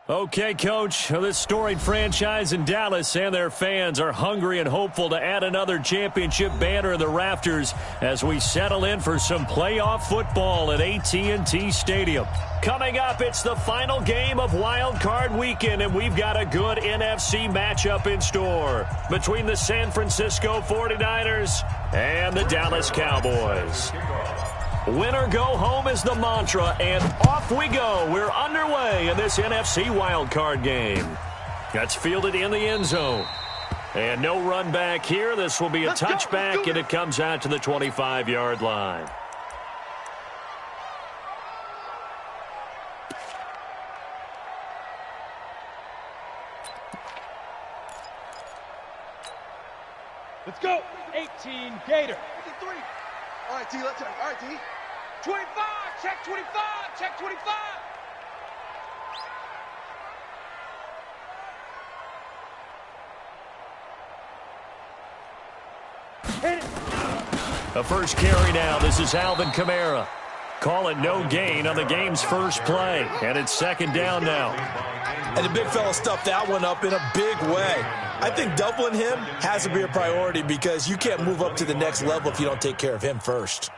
Okay, Coach, this storied franchise in Dallas and their fans are hungry and hopeful to add another championship banner in the rafters as we settle in for some playoff football at AT&T Stadium. Coming up, it's the final game of Wild Card Weekend, and we've got a good NFC matchup in store between the San Francisco 49ers and the Dallas Cowboys. Win or go home is the mantra, and off we go. We're underway in this NFC wildcard game. That's fielded in the end zone. And no run back here. This will be a touchback, and it comes out to the 25-yard line. Let's go. 18, Gator. 53. All right, T, let's go. All right, T. 25, check 25, check 25. Hit it. A first carry now. This is Alvin Kamara. Call it no gain on the game's first play. And it's second down now. And the big fella stuffed that one up in a big way. I think doubling him has to be a priority because you can't move up to the next level if you don't take care of him first.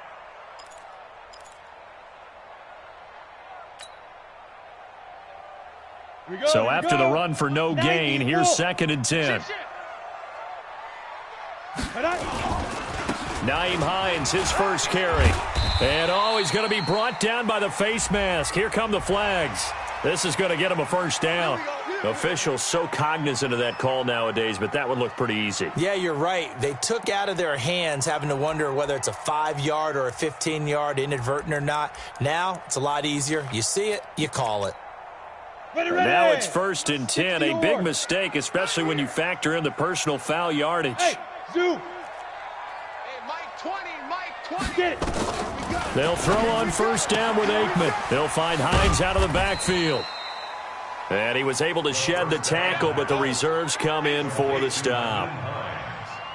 So after the run for no gain, here's second and 10. Nyheim Hines, his first carry. And he's going to be brought down by the face mask. Here come the flags. This is going to get him a first down. Officials so cognizant of that call nowadays, but that would look pretty easy. Yeah, you're right. They took out of their hands having to wonder whether it's a 5-yard or a 15-yard inadvertent or not. Now it's a lot easier. You see it, you call it. Ready. Now it's first and 10, a big mistake, especially when you factor in the personal foul yardage. Hey, Zoo. Hey, Mike 20. Get it. They'll throw on first down with Aikman. They'll find Hines out of the backfield. And he was able to shed the tackle, but the reserves come in for the stop.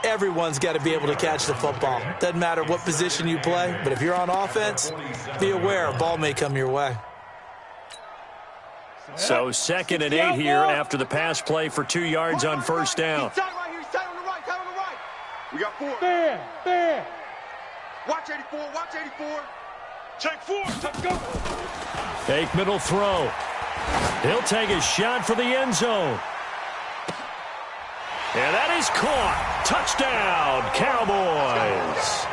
Everyone's got to be able to catch the football. Doesn't matter what position you play, but if you're on offense, be aware a ball may come your way. So second and 8 here after the pass play for 2 yards on first down. He's tight right here. He's tight on the right. Tight on the right. We got 4. Fair. Watch 84. Watch 84. Check 4. Let's go. Aikman will throw. He'll take a shot for the end zone. And that is caught. Touchdown, Cowboys.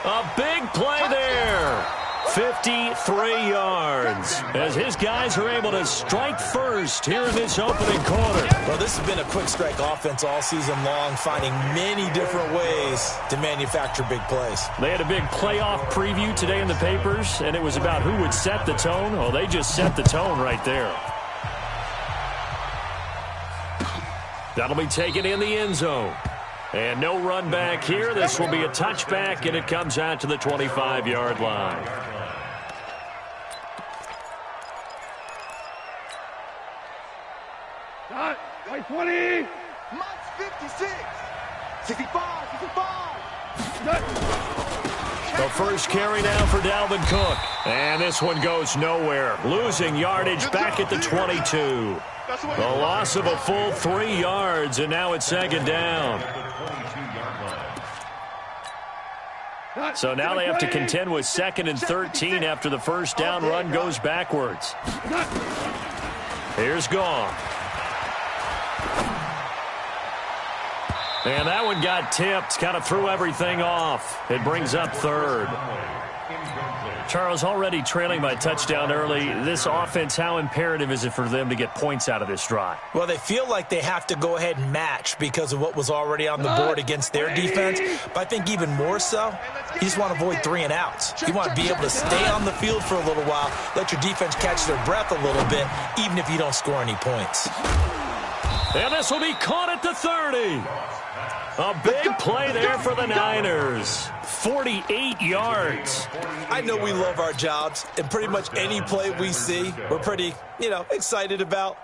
A big play there. 53 yards as his guys are able to strike first here in this opening quarter. Well, this has been a quick strike offense all season long, finding many different ways to manufacture big plays. They had a big playoff preview today in the papers, and it was about who would set the tone. Well, they just set the tone right there. That'll be taken in the end zone. And no run back here. This will be a touchback, and it comes out to the 25-yard line. White 20. Mike's 56. 65. 65. The first carry now for Dalvin Cook. And this one goes nowhere. Losing yardage back at the 22. The loss of a full 3 yards, and now it's second down. So now they have to contend with second and 13 after the first down run goes backwards. Here's Gong. And that one got tipped, kind of threw everything off. It brings up third. Charles, already trailing by touchdown early. This offense, how imperative is it for them to get points out of this drive? Well, they feel like they have to go ahead and match because of what was already on the board against their defense. But I think even more so, you just want to avoid 3 and outs. You want to be able to stay on the field for a little while, let your defense catch their breath a little bit, even if you don't score any points. And this will be caught at the 30. A big play there for the Niners. 48 yards. I know we love our jobs, and pretty much any play we see, we're pretty, excited about.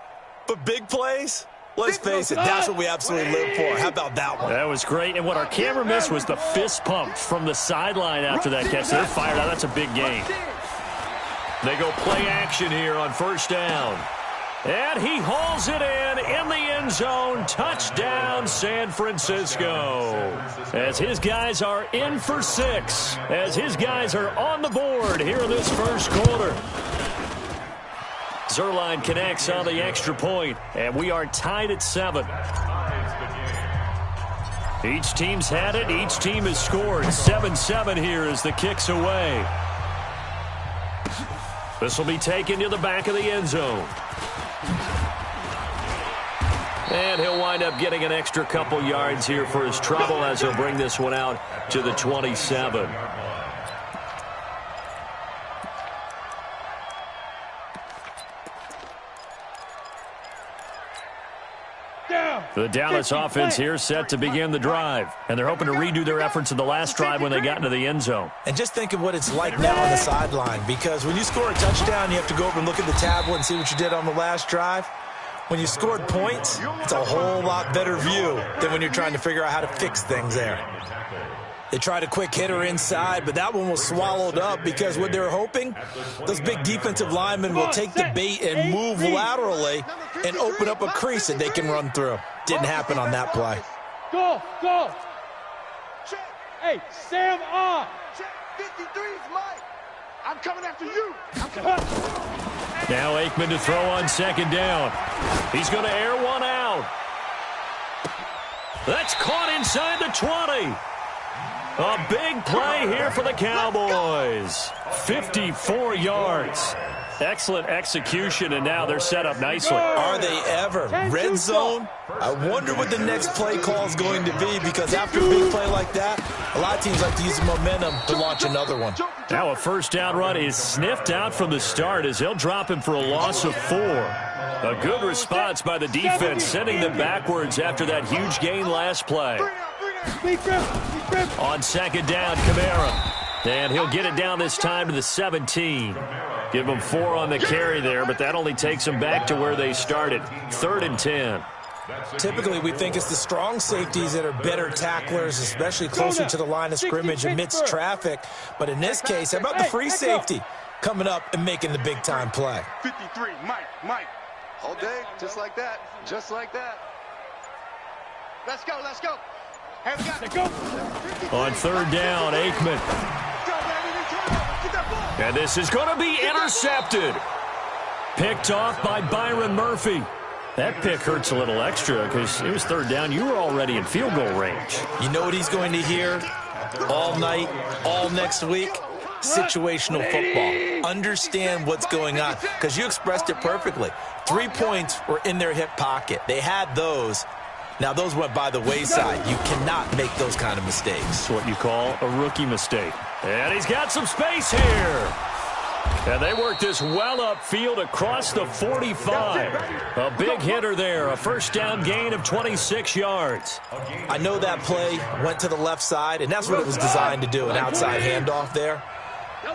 But big plays, let's face it, that's what we absolutely live for. How about that one? That was great, and what our camera missed was the fist pump from the sideline after that catch. They're fired out. That's a big gain. They go play action here on first down. And he hauls it in the end zone. Touchdown, San Francisco. As his guys are in for 6. As his guys are on the board here in this first quarter. Zerline connects on the extra point, and we are tied at 7. Each team's had it. Each team has scored. 7-7 here as the kick's away. This will be taken to the back of the end zone. And he'll wind up getting an extra couple yards here for his trouble as he'll bring this one out to the 27. The Dallas offense here set to begin the drive. And they're hoping to redo their efforts in the last drive when they got into the end zone. And just think of what it's like now on the sideline. Because when you score a touchdown, you have to go over and look at the tablet and see what you did on the last drive. When you scored points, it's a whole lot better view than when you're trying to figure out how to fix things there. They tried a quick hitter inside, but that one was swallowed up because what they're hoping, those big defensive linemen will take the bait and move laterally and open up a crease that they can run through. Didn't happen on that play. Go, go. Hey, Sam on. 53's Mike. I'm coming after you. Now Aikman to throw on second down. He's going to air one out. That's caught inside the 20. A big play here for the Cowboys. 54 yards. Excellent execution, and now they're set up nicely. Are they ever? Red zone? I wonder what the next play call is going to be, because after a big play like that, a lot of teams like to use the momentum to launch another one. Now a first down run is sniffed out from the start as they'll drop him for a loss of 4. A good response by the defense, sending them backwards after that huge gain last play. On second down, Kamara. And he'll get it down this time to the 17. Give them 4 on the carry there, but that only takes them back to where they started. 3rd and 10. Typically, we think it's the strong safeties that are better tacklers, especially closer to the line of scrimmage amidst traffic. But in this case, how about the free safety coming up and making the big-time play? 53, Mike. All day, just like that. Just like that. Let's go, let's go. Hey, we got to go. On third down, Aikman. And this is going to be intercepted. Picked off by Byron Murphy. That pick hurts a little extra because it was third down. You were already in field goal range. You know what he's going to hear all night, all next week? Situational football. Understand what's going on, because you expressed it perfectly. 3 points were in their hip pocket. They had those. Now, those went by the wayside. You cannot make those kind of mistakes. That's what you call a rookie mistake. And he's got some space here. And they work this well upfield across the 45. A big hitter there. A first down gain of 26 yards. I know that play went to the left side, and that's what it was designed to do, an outside handoff there.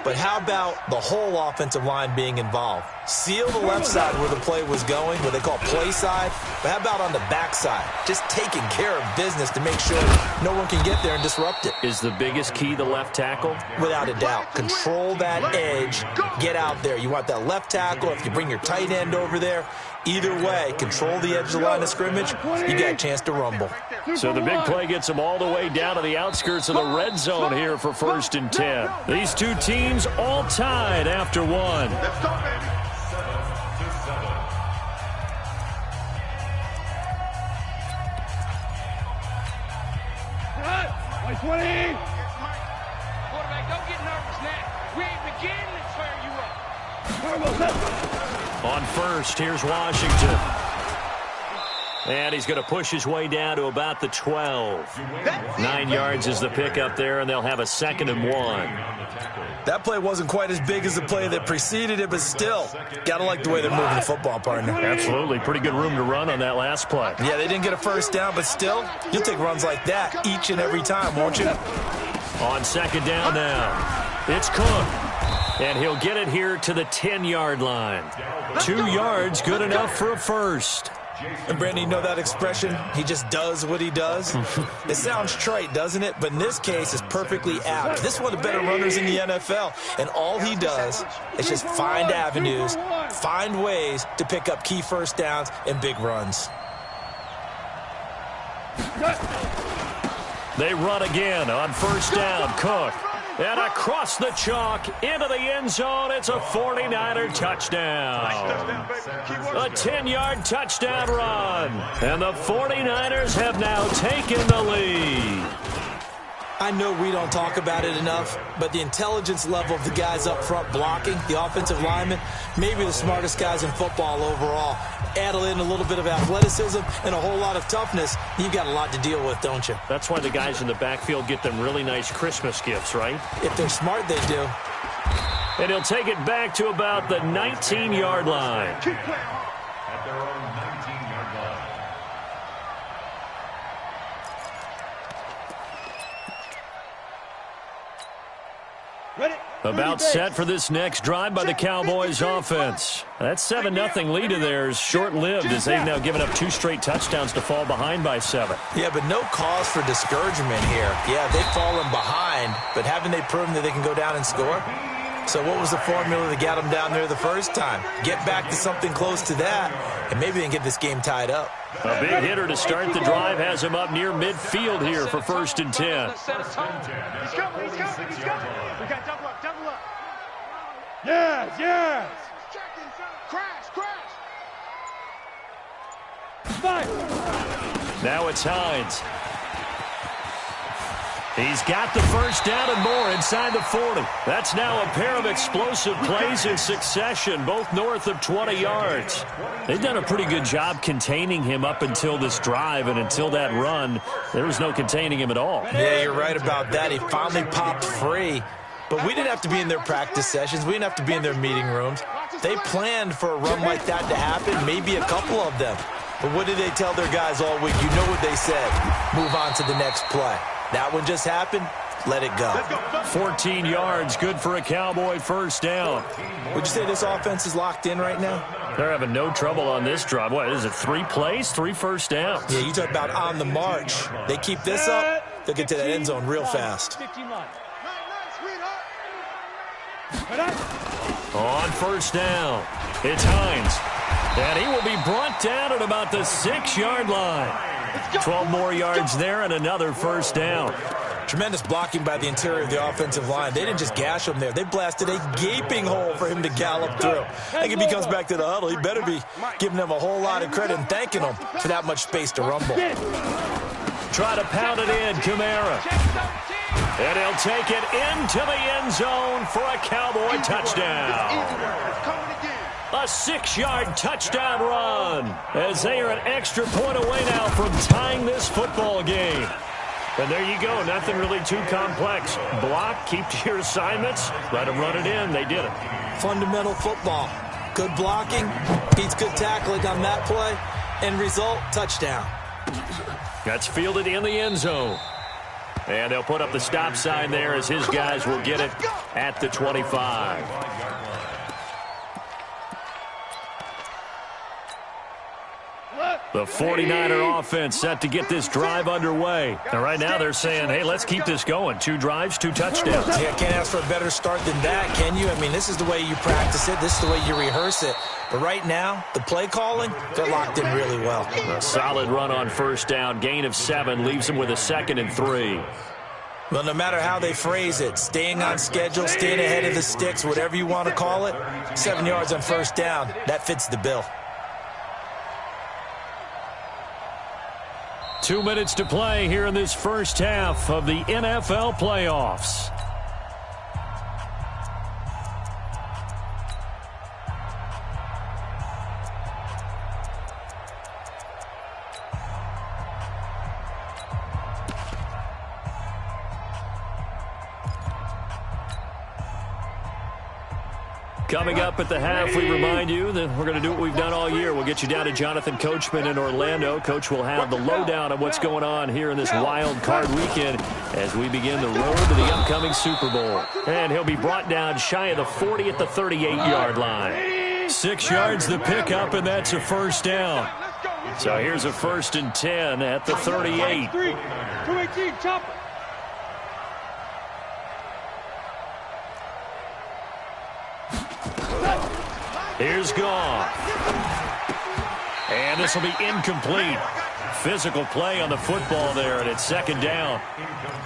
But how about the whole offensive line being involved? Seal the left side where the play was going, what they call play side. But how about on the back side? Just taking care of business to make sure no one can get there and disrupt it. Is the biggest key the left tackle? Without a doubt. Control that edge. Get out there. You want that left tackle. If you bring your tight end over there, either way, control the edge of the line of scrimmage, you got a chance to rumble. So the big play gets them all the way down to the outskirts of the red zone here for 1st and 10. These two teams all tied after 1. Let's go, baby. Quarterback, don't get nervous now. We ain't beginning to tear you up. On first, here's Washington. And he's going to push his way down to about the 12. 9 yards is the pickup there, and they'll have a 2nd and 1. That play wasn't quite as big as the play that preceded it, but still, got to like the way they're moving the football, partner. Absolutely. Pretty good room to run on that last play. Yeah, they didn't get a first down, but still, you'll take runs like that each and every time, won't you? On 2nd down now, it's Cook. And he'll get it here to the 10-yard line. 2 yards, good enough for a first. And, Brandon, you know that expression? He just does what he does? It sounds trite, doesn't it? But in this case, it's perfectly apt. This is one of the better runners in the NFL. And all he does is just find avenues find ways to pick up key first downs and big runs. They run again on first down. Cook. And across the chalk into the end zone. It's a 49er touchdown. A 10-yard touchdown run. And the 49ers have now taken the lead. I know we don't talk about it enough, but the intelligence level of the guys up front blocking, the offensive linemen, maybe the smartest guys in football overall. Add in a little bit of athleticism and a whole lot of toughness, you've got a lot to deal with, don't you? That's why the guys in the backfield get them really nice Christmas gifts, right? If they're smart, they do. And he'll take it back to about the 19-yard line. At their own 19-yard line. About set for this next drive by the Cowboys offense. That 7-0 lead of theirs short-lived as they've now given up 2 straight touchdowns to fall behind by 7. Yeah, but no cause for discouragement here. Yeah, they've fallen behind, but haven't they proven that they can go down and score? So what was the formula that got them down there the first time? Get back to something close to that, and maybe they can get this game tied up. A big hitter to start the drive has him up near midfield here for 1st and 10. He's coming. We got double up. Yes. Crash. Now it's Hines. He's got the first down and more inside the 40. That's now a pair of explosive plays in succession, both north of 20 yards. They've done a pretty good job containing him up until this drive, and until that run, there was no containing him at all. Yeah, you're right about that. He finally popped free. But we didn't have to be in their practice sessions. We didn't have to be in their meeting rooms. They planned for a run like that to happen, maybe a couple of them. But what did they tell their guys all week? You know what they said. Move on to the next play. That one just happened. Let it go. 14 yards, good for a Cowboy first down. Would you say this offense is locked in right now? They're having no trouble on this drive. What is it, 3 plays, 3 first downs? Yeah, you talk about on the march. They keep this up, they'll get to that end zone real fast. On first down, it's Hines. And he will be brought down at about the 6-yard line. 12 more yards there and another first down. Tremendous blocking by the interior of the offensive line. They didn't just gash him there. They blasted a gaping hole for him to gallop through. I think if he comes back to the huddle, he better be giving them a whole lot of credit and thanking them for that much space to rumble. Try to pound it in, Kamara. And he'll take it into the end zone for a Cowboy touchdown. A 6-yard touchdown run as they are an extra point away now from tying this football game. And there you go. Nothing really too complex. Block, keep to your assignments, let them run it in. They did it. Fundamental football. Good blocking, beats good tackling on that play, and result, touchdown. That's fielded in the end zone. And they'll put up the stop sign there as his guys will get it at the 25. The 49er offense set to get this drive underway. And right now they're saying, hey, let's keep this going. 2 drives, 2 touchdowns. Yeah, can't ask for a better start than that, can you? I mean, this is the way you practice it. This is the way you rehearse it. But right now, the play calling, they're locked in really well. A solid run on first down. Gain of 7 leaves them with a 2nd and 3. Well, no matter how they phrase it, staying on schedule, staying ahead of the sticks, whatever you want to call it, 7 yards on first down, that fits the bill. 2 minutes to play here in this first half of the NFL playoffs. Coming up at the half, we remind you that we're going to do what we've done all year. We'll get you down to Jonathan Coachman in Orlando. Coach will have the lowdown on what's going on here in this wild card weekend as we begin the road to the upcoming Super Bowl. And he'll be brought down shy of the 40 at the 38-yard line. 6 yards the pickup, and that's a first down. So here's a 1st and 10 at the 38. 218, chop it. Here's Goff. And this will be incomplete. Physical play on the football there, and it's second down.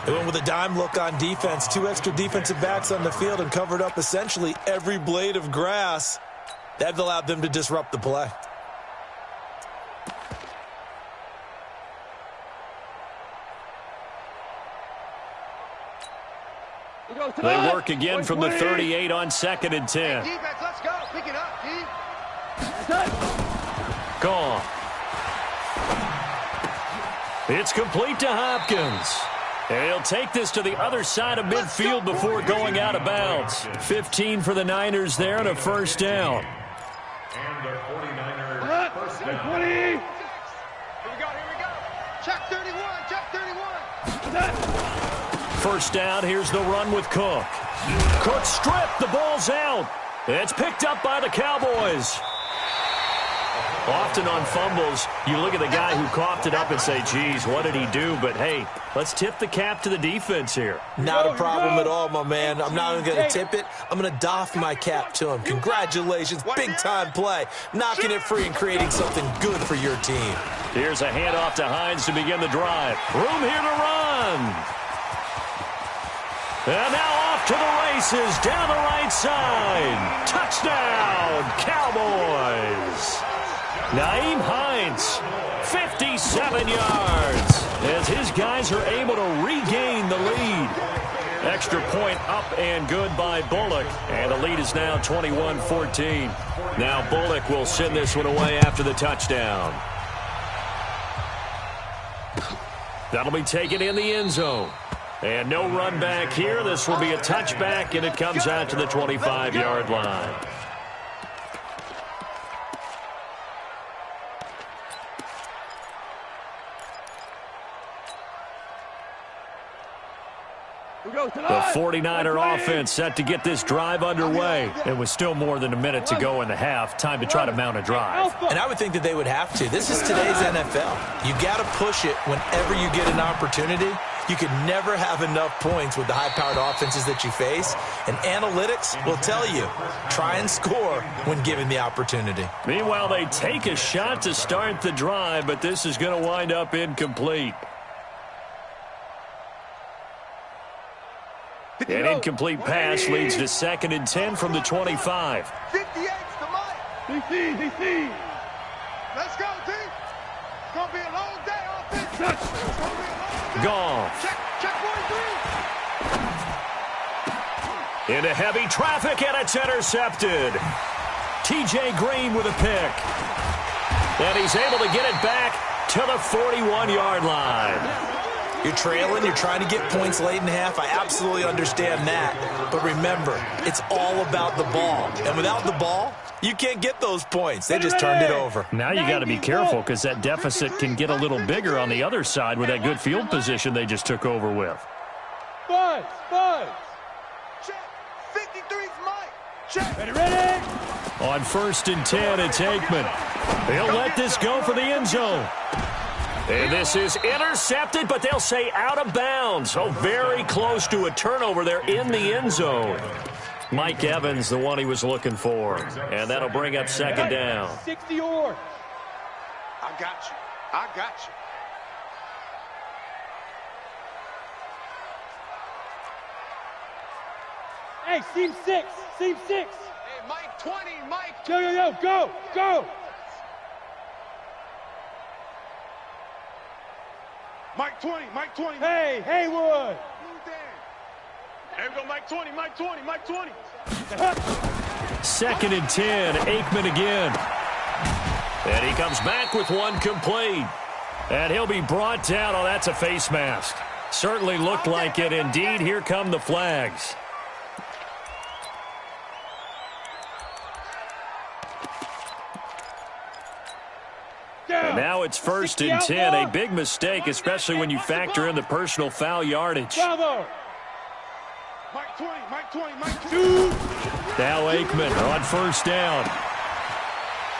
They went with a dime look on defense. 2 extra defensive backs on the field and covered up essentially every blade of grass. That allowed them to disrupt the play. They work again from the 38 on 2nd and 10. Defense, let's go. Pick it up, D. Gone. It's complete to Hopkins. And he'll take this to the other side of midfield before going out of bounds. 15 for the Niners there and a first down. And the 49ers first down. Here we go. Check 31, check 31. First down, here's the run with Cook. Cook stripped, the ball's out. It's picked up by the Cowboys. Often on fumbles, you look at the guy who coughed it up and say, geez, what did he do? But, hey, let's tip the cap to the defense here. Not a problem at all, my man. I'm not even going to tip it. I'm going to doff my cap to him. Congratulations. Big-time play. Knocking it free and creating something good for your team. Here's a handoff to Hines to begin the drive. Room here to run. And now off to the races down the right side. Touchdown, Cowboys. Nyheim Hines, 57 yards, as his guys are able to regain the lead. Extra point up and good by Bullock, and the lead is now 21-14. Now Bullock will send this one away after the touchdown. That'll be taken in the end zone. And no run back here. This will be a touchback, and it comes out to the 25-yard line. The 49er offense set to get this drive underway. It was still more than a minute to go in the half. Time to try to mount a drive. And I would think that they would have to. This is today's NFL. You got to push it whenever you get an opportunity. You can never have enough points with the high-powered offenses that you face. And analytics will tell you, try and score when given the opportunity. Meanwhile, they take a shot to start the drive, but this is going to wind up incomplete. An incomplete pass leads to 2nd and 10 from the 25. 58's the Mike. DC. Let's go, D. It's going to be a long day offense. It's going to be a long day. Goff. Check 1-3. Into heavy traffic, and it's intercepted. T.J. Green with a pick. And he's able to get it back to the 41-yard line. You're trailing, you're trying to get points late in half. I absolutely understand that. But remember, it's all about the ball. And without the ball, you can't get those points. They just turned it over. Now you got to be careful because that deficit can get a little bigger on the other side with that good field position they just took over with. Buzz. Check. 53's Mike. Check. Ready. On 1st and 10, it's Aikman. He'll let this go for the end zone. And this is intercepted, but they'll say out of bounds. So very close to a turnover there in the end zone. Mike Evans, the one he was looking for. And that'll bring up 2nd down. 60 or. I got you. Hey, seam 6. Hey, Mike 20, Mike. Go. Mike 20. Hey, Haywood. There we go, Mike 20. 2nd and 10, Aikman again. And he comes back with one complete. And he'll be brought down. Oh, that's a face mask. Certainly looked like it. Indeed, here come the flags. And now it's 1st and 10. A big mistake, especially when you factor in the personal foul yardage. Bravo. Mike 20. Now Aikman on 1st down.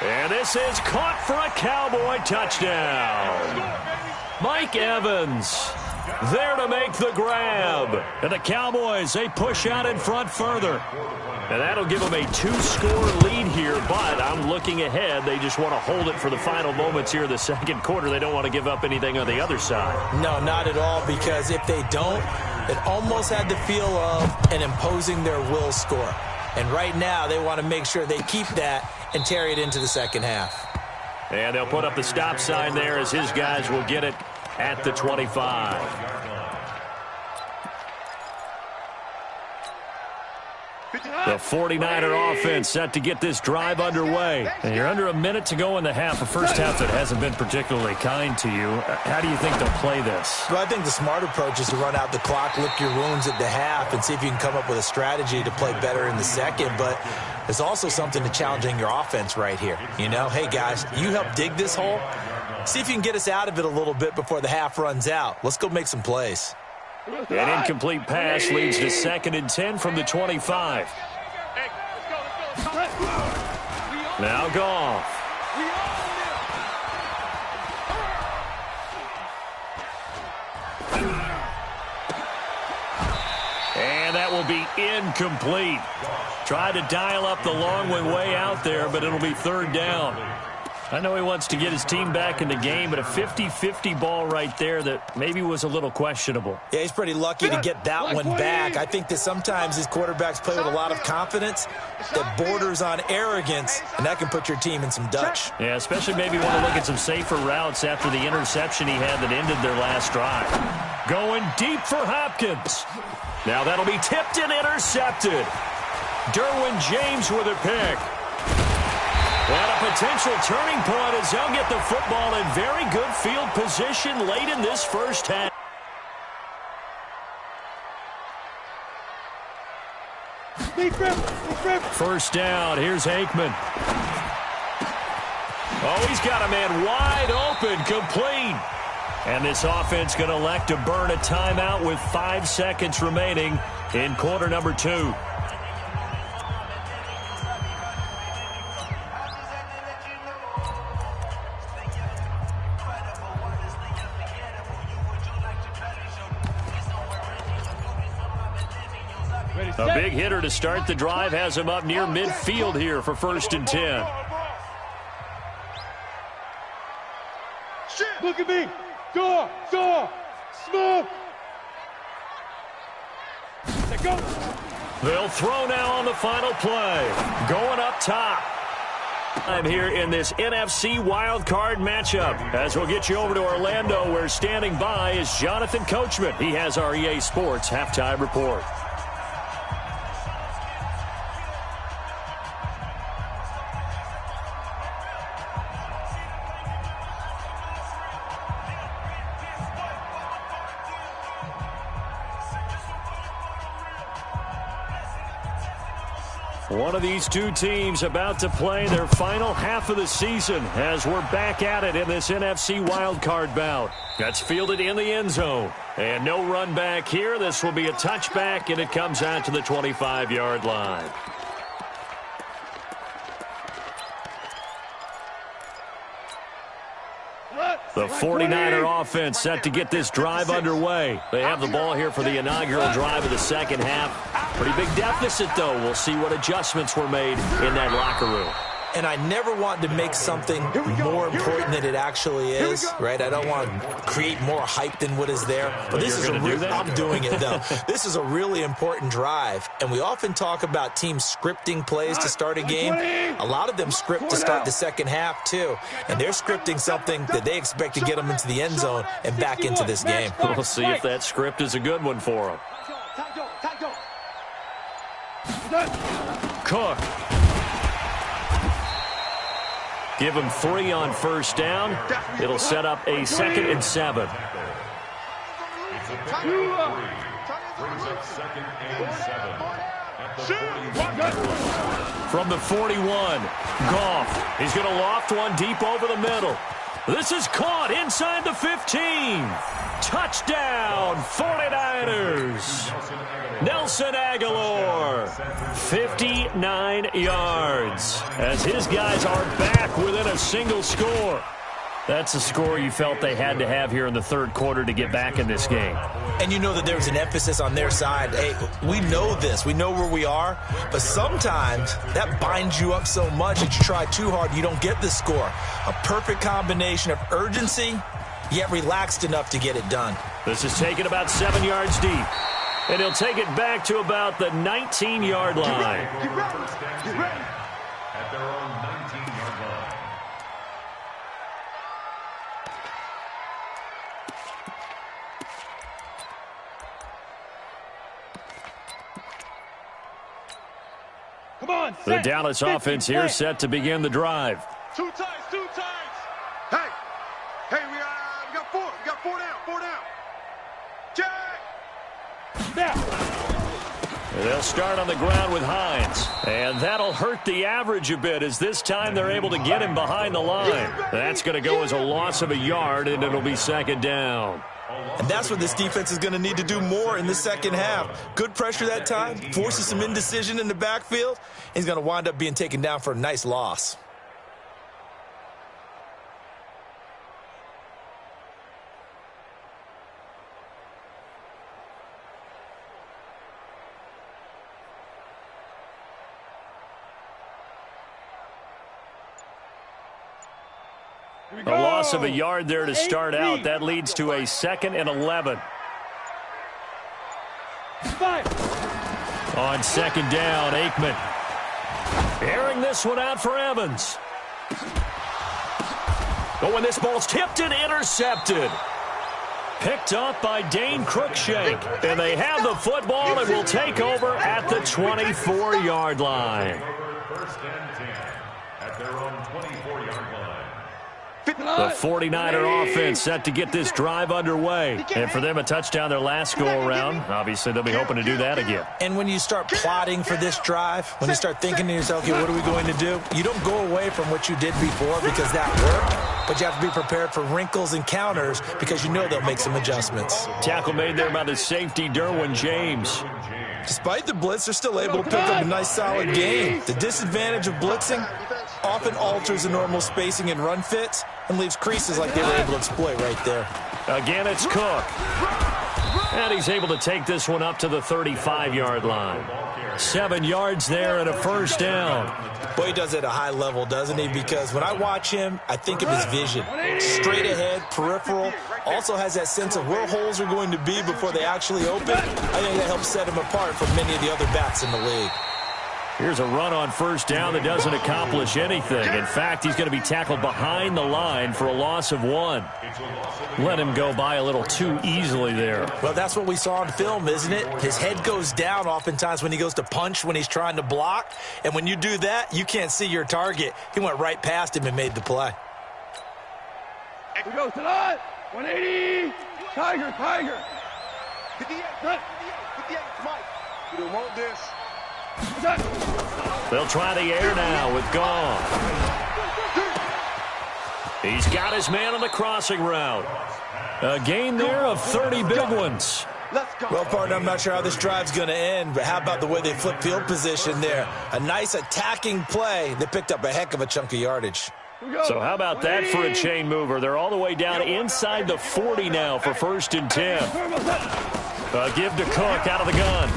And this is caught for a Cowboy touchdown. Mike Evans. there to make the grab. And the Cowboys, they push out in front further. And that'll give them a 2-score lead here, but I'm looking ahead. They just want to hold it for the final moments here in the second quarter. They don't want to give up anything on the other side. No, not at all, because if they don't, it almost had the feel of an imposing their will score. And right now, they want to make sure they keep that and carry it into the second half. And they'll put up the stop sign there as his guys will get it at the 25. The 49er offense set to get this drive underway. And you're under a minute to go in the half, a first half that hasn't been particularly kind to you. How do you think they'll play this? Well, I think the smart approach is to run out the clock, lick your wounds at the half, and see if you can come up with a strategy to play better in the second. But there's also something to challenging your offense right here. You know, hey, guys, you help dig this hole. See if you can get us out of it a little bit before the half runs out. Let's go make some plays. An incomplete pass leads to 2nd and 10 from the 25. Now Goff. And that will be incomplete. Tried to dial up the long way out there, but it'll be 3rd down. I know he wants to get his team back in the game, but a 50-50 ball right there that maybe was a little questionable. Yeah, he's pretty lucky to get that one back. I think that sometimes these quarterbacks play with a lot of confidence that borders on arrogance, and that can put your team in some Dutch. Yeah, especially maybe want to look at some safer routes after the interception he had that ended their last drive. Going deep for Hopkins. Now that'll be tipped and intercepted. Derwin James with a pick. And a potential turning point as they'll get the football in very good field position late in this first half. First down, here's Aikman. Oh, he's got a man wide open, complete. And this offense going to elect to burn a timeout with 5 seconds remaining in quarter number 2. A big hitter to start the drive has him up near midfield here for 1st and 10. Look at me. Door. Smoke. Let go. They'll throw now on the final play. Going up top. I'm here in this NFC wildcard matchup. As we'll get you over to Orlando, where standing by is Jonathan Coachman. He has our EA Sports halftime report. One of these two teams about to play their final half of the season as we're back at it in this NFC wildcard bout. That's fielded in the end zone. And no run back here. This will be a touchback, and it comes out to the 25-yard line. The 49er offense set to get this drive underway. They have the ball here for the inaugural drive of the second half. Pretty big deficit, though. We'll see what adjustments were made in that locker room. And I never want to make something more important than it actually is, right? I don't want to create more hype than what is there. But this is I'm doing it, though. This is a really important drive. And we often talk about teams scripting plays to start a game. A lot of them script to start the second half, too. And they're scripting something that they expect to get them into the end zone and back into this game. We'll see if that script is a good one for them. Cook. Give him 3 on first down. It'll set up a 2nd and 7. From the 41, Goff. He's going to loft one deep over the middle. This is caught inside the 15. Touchdown, 49ers. Nelson Aguilar, 59 yards, as his guys are back within a single score. That's a score you felt they had to have here in the third quarter to get back in this game. And you know that there was an emphasis on their side. Hey, we know this. We know where we are. But sometimes that binds you up so much that you try too hard, you don't get the score. A perfect combination of urgency, yet relaxed enough to get it done. This is taken about 7 yards deep. And he'll take it back to about the 19-yard line. Get ready. Get ready. At their own 19-yard line. Come on, The set. Dallas 50, offense here set. set to begin the drive. Two times. Hey, we got four. We got four down. Jack. Now. They'll start on the ground with Hines. And that'll hurt the average a bit as this time they're able to get him behind the line. That's going to go as a loss of a yard, and it'll be second down. And that's what this defense is going to need to do more in the second half. Good pressure that time, forces some indecision in the backfield. He's going to wind up being taken down for a nice loss. A loss of a yard there to start out. That leads to a 2nd and 11. On second down, Aikman. Airing this one out for Evans. Oh, and this ball's tipped and intercepted. Picked up by Dane Cruikshank. And they have the football and will take over at the 24-yard line. First and 10 at their own 24-yard line. The 49er offense set to get this drive underway. And for them, a touchdown their last go-around. Obviously, they'll be hoping to do that again. And when you start plotting for this drive, when you start thinking to yourself, okay, what are we going to do? You don't go away from what you did before because that worked, but you have to be prepared for wrinkles and counters because you know they'll make some adjustments. Tackle made there by the safety, Derwin James. Despite the blitz, they're still able to pick up a nice, solid game. The disadvantage of blitzing often alters the normal spacing and run fits and leaves creases like they were able to exploit right there. Again, it's Cook. And he's able to take this one up to the 35-yard line. 7 yards there and a first down. Boy, he does it at a high level, doesn't he? Because when I watch him, I think of his vision. Straight ahead, peripheral. Also has that sense of where holes are going to be before they actually open. I think that helps set him apart from many of the other backs in the league. Here's a run on first down that doesn't accomplish anything. In fact, he's going to be tackled behind the line for a loss of 1. Let him go by a little too easily there. Well, that's what we saw on film, isn't it? His head goes down oftentimes when he goes to punch when he's trying to block. And when you do that, you can't see your target. He went right past him and made the play. We go to the 180. Tiger. 58, Mike. We don't want this. They'll try the air now with Gong. He's got his man on the crossing route. A gain there of 30 big ones. Well, partner, I'm not sure how this drive's going to end, but how about the way they flip field position there? A nice attacking play that picked up a heck of a chunk of yardage. So how about that for a chain mover? They're all the way down inside the 40 now for 1st and 10. Give to Cook out of the gun.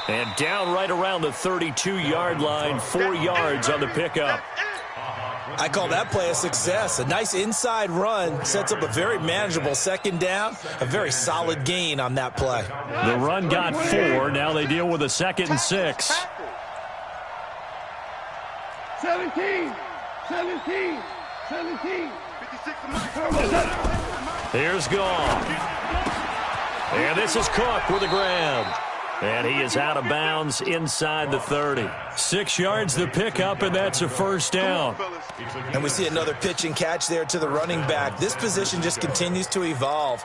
And down right around the 32-yard line, 4 yards on the pickup. I call that play a success. A nice inside run sets up a very manageable second down, a very solid gain on that play. The run got 4. Now they deal with a 2nd and 6. 17. 56. Here's Gong. And this is Cook with a grab. And he is out of bounds inside the 30. 6 yards the pickup, and that's a first down. And we see another pitch and catch there to the running back. This position just continues to evolve.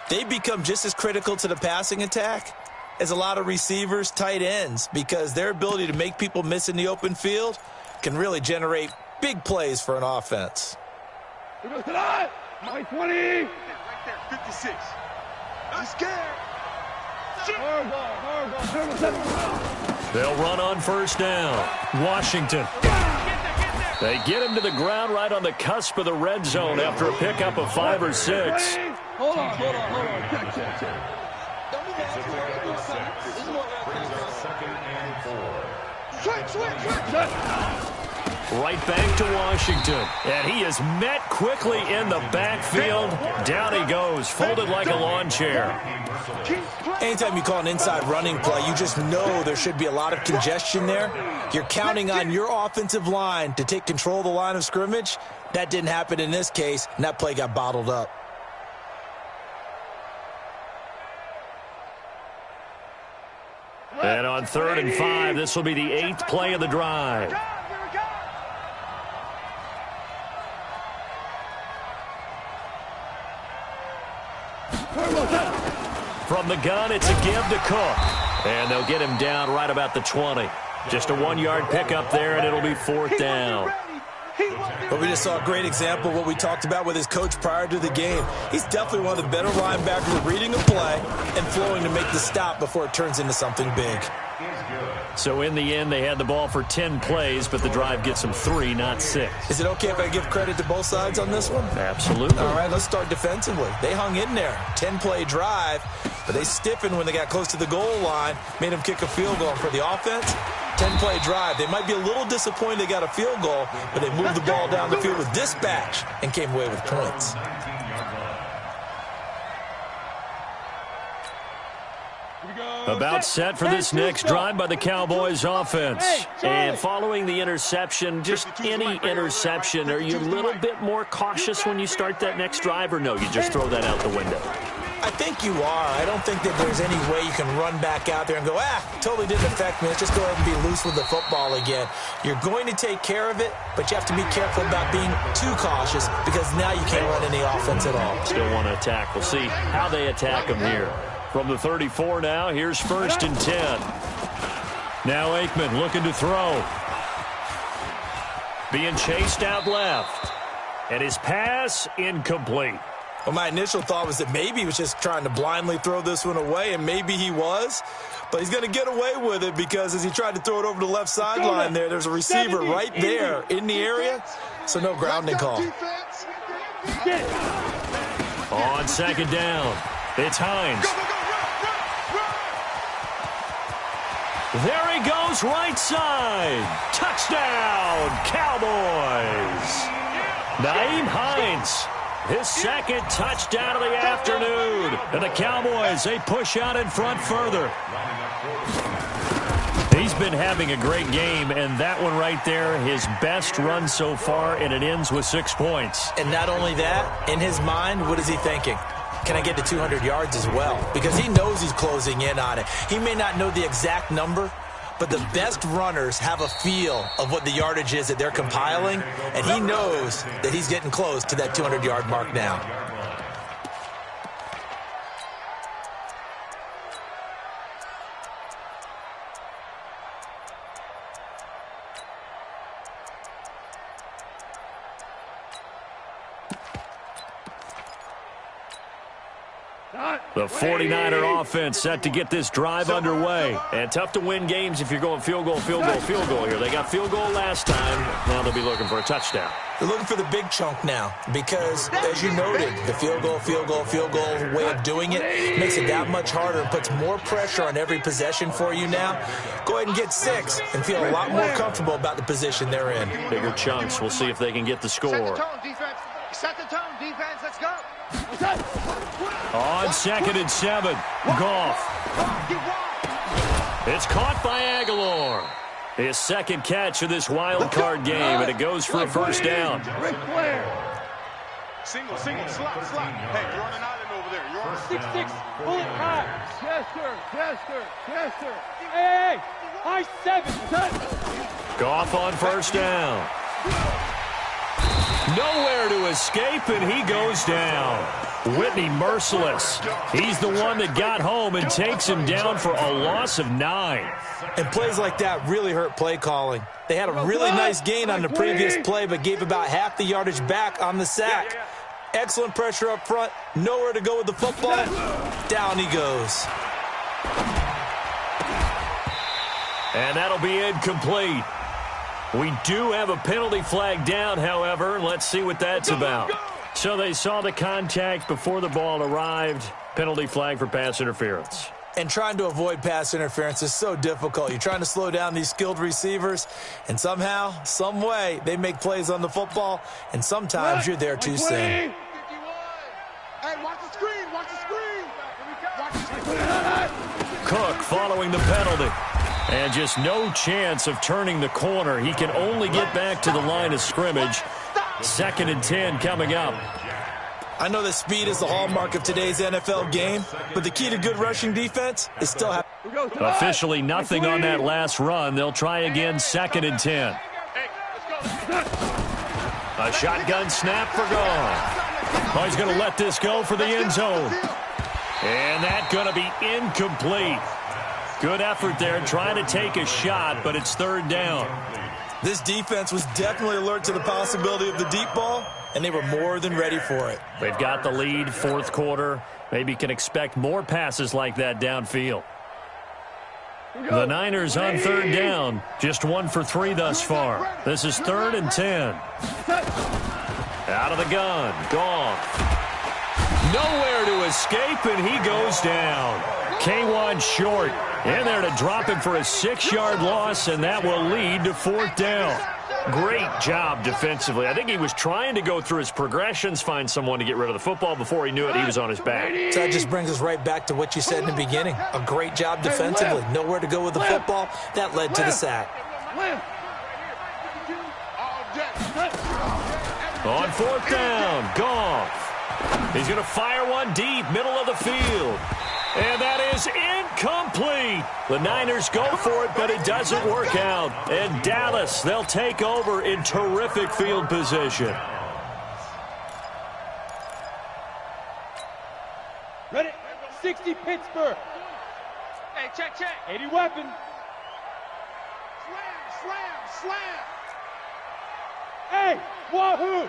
They become just as critical to the passing attack as a lot of receivers, tight ends, because their ability to make people miss in the open field can really generate big plays for an offense. We go to the 20. Right there, 56. I'm scared. They'll run on first down. Washington. They get him to the ground right on the cusp of the red zone after a pickup of 5 or 6. Hold on. Check. Switch. Right back to Washington. And he is met quickly in the backfield. Down he goes, folded like a lawn chair. Anytime you call an inside running play, you just know there should be a lot of congestion there. You're counting on your offensive line to take control of the line of scrimmage. That didn't happen in this case, and that play got bottled up. And on 3rd and 5, this will be the 8th play of the drive. From the gun, it's a give to Cook. And they'll get him down right about the 20. Just a 1-yard pickup there, and it'll be 4th down. But we just saw a great example of what we talked about with his coach prior to the game. He's definitely one of the better linebackers at reading a play and flowing to make the stop before it turns into something big. So in the end, they had the ball for 10 plays, but the drive gets them 3, not 6. Is it okay if I give credit to both sides on this one? Absolutely. All right, let's start defensively. They hung in there. 10-play drive, but they stiffened when they got close to the goal line, made them kick a field goal. For the offense, 10-play drive. They might be a little disappointed they got a field goal, but they moved the ball down the field with dispatch and came away with points. About set for this next drive by the Cowboys offense. And following the interception, just any interception, are you a little bit more cautious when you start that next drive, or no, you just throw that out the window? I think you are. I don't think that there's any way you can run back out there and go, totally didn't affect me. Let's just go ahead and be loose with the football again. You're going to take care of it, but you have to be careful about being too cautious because now you can't run any offense at all. Still want to attack. We'll see how they attack them here. From the 34 now, here's 1st and 10. Now Aikman looking to throw. Being chased out left. And his pass incomplete. Well, my initial thought was that maybe he was just trying to blindly throw this one away, and maybe he was. But he's going to get away with it because as he tried to throw it over the left sideline there's a receiver right there in the area, so no grounding call. On 2nd down, it's Hines. There he goes, right side. Touchdown, Cowboys. Nyheim Hines, his 2nd touchdown of the afternoon. And the Cowboys, they push out in front further. He's been having a great game, and that one right there, his best run so far, and it ends with 6 points. And not only that, in his mind, what is he thinking? Can I get to 200 yards as well? Because he knows he's closing in on it. He may not know the exact number, but the best runners have a feel of what the yardage is that they're compiling, and he knows that he's getting close to that 200-yard mark now. The 49er offense set to get this drive underway. And tough to win games if you're going field goal here. They got field goal last time. Now they'll be looking for a touchdown. They're looking for the big chunk now because, as you noted, the field goal way of doing it makes it that much harder and puts more pressure on every possession for you now. Go ahead and get 6 and feel a lot more comfortable about the position they're in. Bigger chunks. We'll see if they can get the score. Set the tone, defense. Let's go. On 2nd and 7, Goff. It's caught by Aguilar. His 2nd catch of this wild card game, and it goes for a 1st down. Single, slot. Hey, you're on an island over there. You're on 6-6, pull it high. Yes, sir. Hey, high 7, son. Goff on 1st down. Nowhere to escape, and he goes down. Whitney merciless. He's the one that got home and takes him down for a loss of 9. And plays like that really hurt play calling. They had a really nice gain on the previous play, but gave about half the yardage back on the sack. Excellent pressure up front. Nowhere to go with the football. Down he goes. And that'll be incomplete. We do have a penalty flag down, however. Let's see what that's about. So they saw the contact before the ball arrived. Penalty flag for pass interference. And trying to avoid pass interference is so difficult. You're trying to slow down these skilled receivers, and somehow, some way, they make plays on the football, and sometimes you're there too soon. Hey, watch the screen, watch the screen. Watch the screen. Cook following the penalty. And just no chance of turning the corner. He can only get back to the line of scrimmage. 2nd and 10 coming up. I know that speed is the hallmark of today's NFL game, but the key to good rushing defense is still having. Officially nothing on that last run. They'll try again, 2nd and 10. A shotgun snap for gone. Oh, he's going to let this go for the end zone. And that's going to be incomplete. Good effort there, trying to take a shot, but it's 3rd down. This defense was definitely alert to the possibility of the deep ball, and they were more than ready for it. They've got the lead, 4th quarter. Maybe can expect more passes like that downfield. The Niners on 3rd down. Just 1 for 3 thus far. This is 3rd and 10. Out of the gun. Goff. Nowhere to escape, and he goes down. K1 short. In there to drop him for a 6-yard loss, and that will lead to 4th down. Great job defensively. I think he was trying to go through his progressions, find someone to get rid of the football. Before he knew it, he was on his back. So that just brings us right back to what you said in the beginning. A great job defensively. Nowhere to go with the football. That led to the sack. On 4th down, Goff. He's going to fire one deep, middle of the field. And that is incomplete. The Niners go for it, but it doesn't work out. And Dallas, they'll take over in terrific field position. Ready? 60 Pittsburgh. Hey, check. 80 weapon. Slam. Hey, wahoo!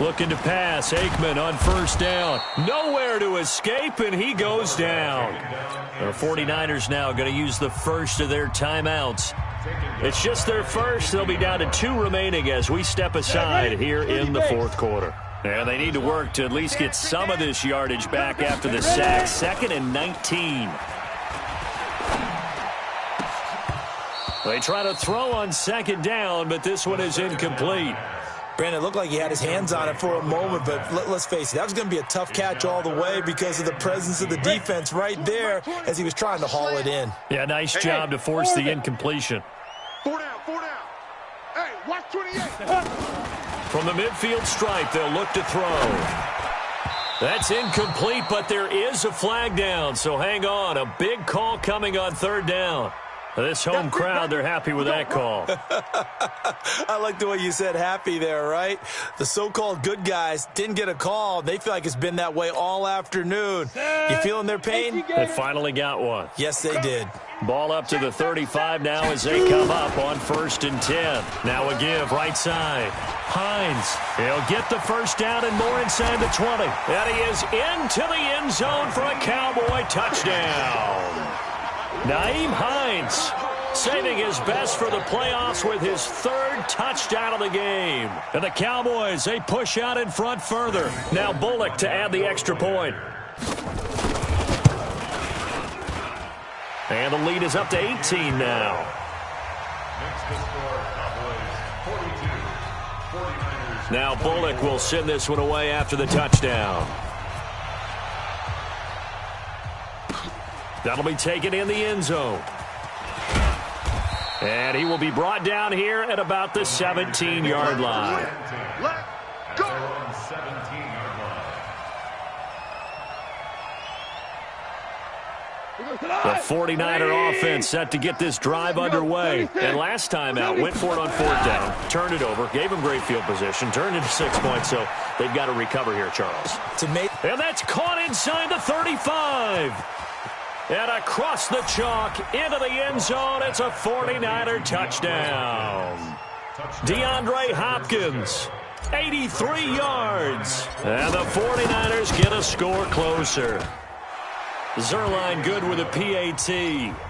Looking to pass. Aikman on 1st down. Nowhere to escape, and he goes down. The 49ers now going to use the first of their timeouts. It's just their first. They'll be down to 2 remaining as we step aside here in the 4th quarter. And they need to work to at least get some of this yardage back after the sack. 2nd and 19. They try to throw on 2nd down, but this one is incomplete. Brandon, it looked like he had his hands on it for a moment, but let's face it, that was going to be a tough catch all the way because of the presence of the defense right there as he was trying to haul it in. Yeah, nice job to force the incompletion. 4 down. Hey, watch 28. From the midfield stripe, they'll look to throw. That's incomplete, but there is a flag down, so hang on. A big call coming on 3rd down. This home crowd, they're happy with that call. I like the way you said happy there, right? The so-called good guys didn't get a call. They feel like it's been that way all afternoon. You feeling their pain? They finally got one. Yes, they did. Ball up to the 35 now as they come up on 1st and 10. Now a give, right side. Hines, he'll get the 1st down and more inside the 20. And he is into the end zone for a Cowboy touchdown. Nyheim Hines saving his best for the playoffs with his 3rd touchdown of the game. And the Cowboys, they push out in front further. Now Bullock to add the extra point. And the lead is up to 18 now. Now Bullock will send this one away after the touchdown. That'll be taken in the end zone. And he will be brought down here at about the 17-yard line. Let go. The 49er offense set to get this drive underway. And last time out, went for it on 4th down, turned it over, gave him great field position, turned into 6 points, so they've got to recover here, Charles. And that's caught inside the 35. And across the chalk into the end zone, it's a 49er touchdown. DeAndre Hopkins, 83 yards. And the 49ers get a score closer. Zerline good with a PAT,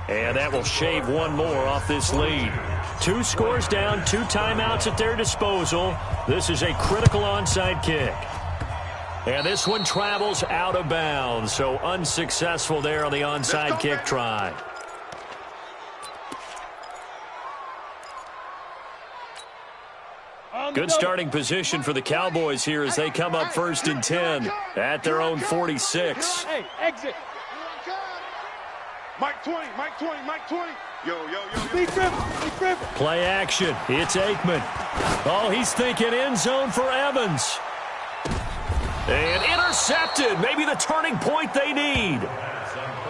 and that will shave one more off this lead. 2 scores down, 2 timeouts at their disposal. This is a critical onside kick. And this one travels out of bounds, so unsuccessful there on the onside kick try. Good starting position for the Cowboys here as they come up 1st and 10 at their own 46. Hey, exit. Mike 20, Mike 20, Mike 20. Yo. Be crippled. Play action. It's Aikman. Oh, he's thinking end zone for Evans. And intercepted. Maybe the turning point they need.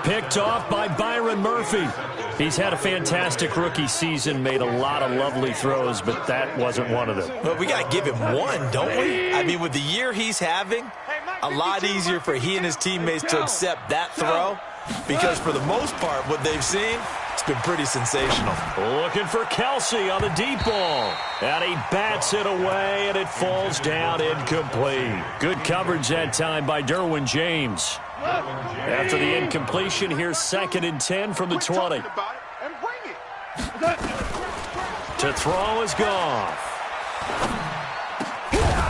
Picked off by Byron Murphy. He's had a fantastic rookie season, made a lot of lovely throws, but that wasn't one of them. But we got to give him one, don't we? I mean, with the year he's having, a lot easier for he and his teammates to accept that throw because for the most part, what they've seen, it's been pretty sensational. Looking for Kelsey on the deep ball. And he bats it away, and it falls down incomplete. Good coverage that time by Derwin James. After the incompletion, here's 2nd and 10 from the 20. To throw is Goff.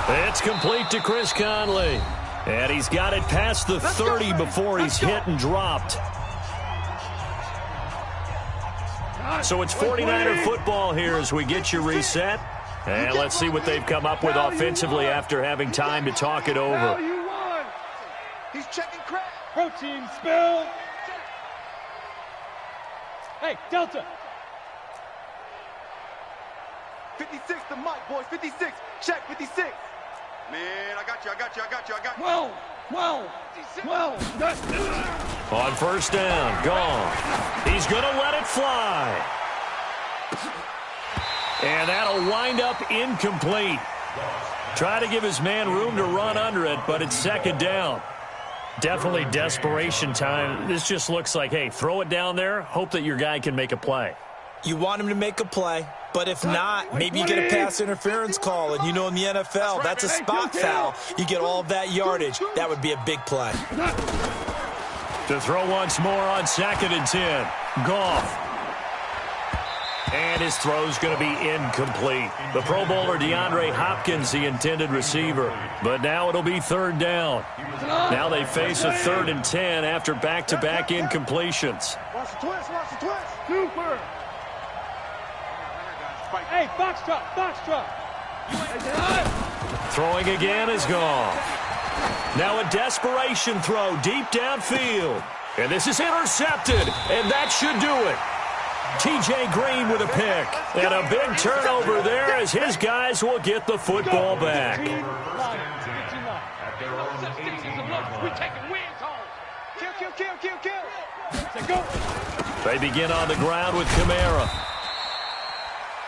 It's complete to Chris Conley. And he's got it past the 30 before he's hit and dropped. So it's 49er football here as we get you reset. And let's see what they've come up with offensively after having time to talk it over. He's checking crack. Protein spill. Hey, Delta. 56 to Mike, boys. 56. Check 56. Man, I got you. 12. On 1st down, gone. He's going to let it fly. And that'll wind up incomplete. Try to give his man room to run under it, but it's 2nd down. Definitely desperation time. This just looks like, hey, throw it down there, hope that your guy can make a play. You want him to make a play, but if not, maybe you get a pass interference call. And you know in the NFL, that's a spot foul. You get all of that yardage. That would be a big play. To throw once more on 2nd and 10. Goff. And his throw's going to be incomplete. The Pro Bowler DeAndre Hopkins, the intended receiver. But now it'll be 3rd down. Now they face a 3rd and 10 after back-to-back incompletions. Watch the twist. Super. Hey, box truck. Throwing again is gone. Now a desperation throw deep downfield. And this is intercepted, and that should do it. T.J. Green with a pick. And a big turnover there as his guys will get the football back. We're taking wins home. Kill. They begin on the ground with Kamara.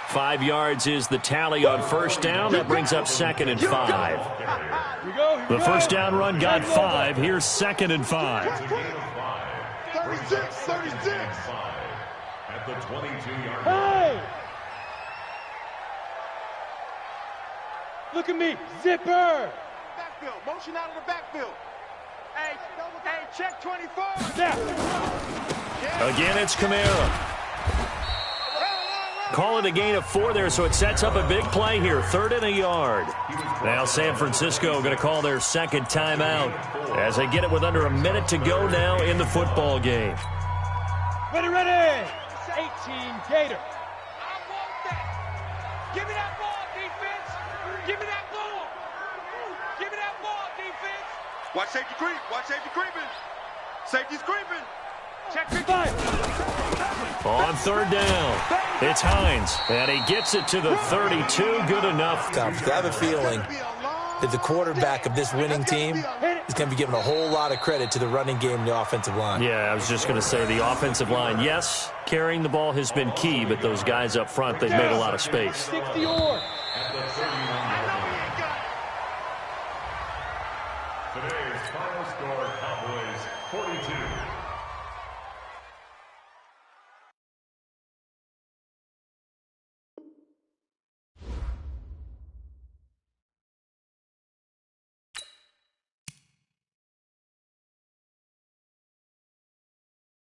5 yards is the tally on 1st down. That brings up 2nd and 5. The 1st down run got 5. Here's 2nd and 5. 36. At the 22-yard line. Hey! Look at me. Zipper. Backfield. Motion out of the backfield. Hey, check 24. Again, it's Kamara. Call it a gain of 4 there, so it sets up a big play here. 3rd and a yard. Now San Francisco going to call their 2nd timeout as they get it with under a minute to go now in the football game. Ready. 18 Gator. I want that. Give me that ball, defense. Give me that ball. Give me that ball, defense. Watch safety creep. Safety's creeping. Check 5. On 3rd down, it's Hines, and he gets it to the 32. Good enough. I have a feeling that the quarterback of this winning team is going to be given a whole lot of credit to the running game and the offensive line. Yeah, I was just going to say the offensive line, yes, carrying the ball has been key, but those guys up front, they've made a lot of space. 60 or. Today's final score, Cowboys 42,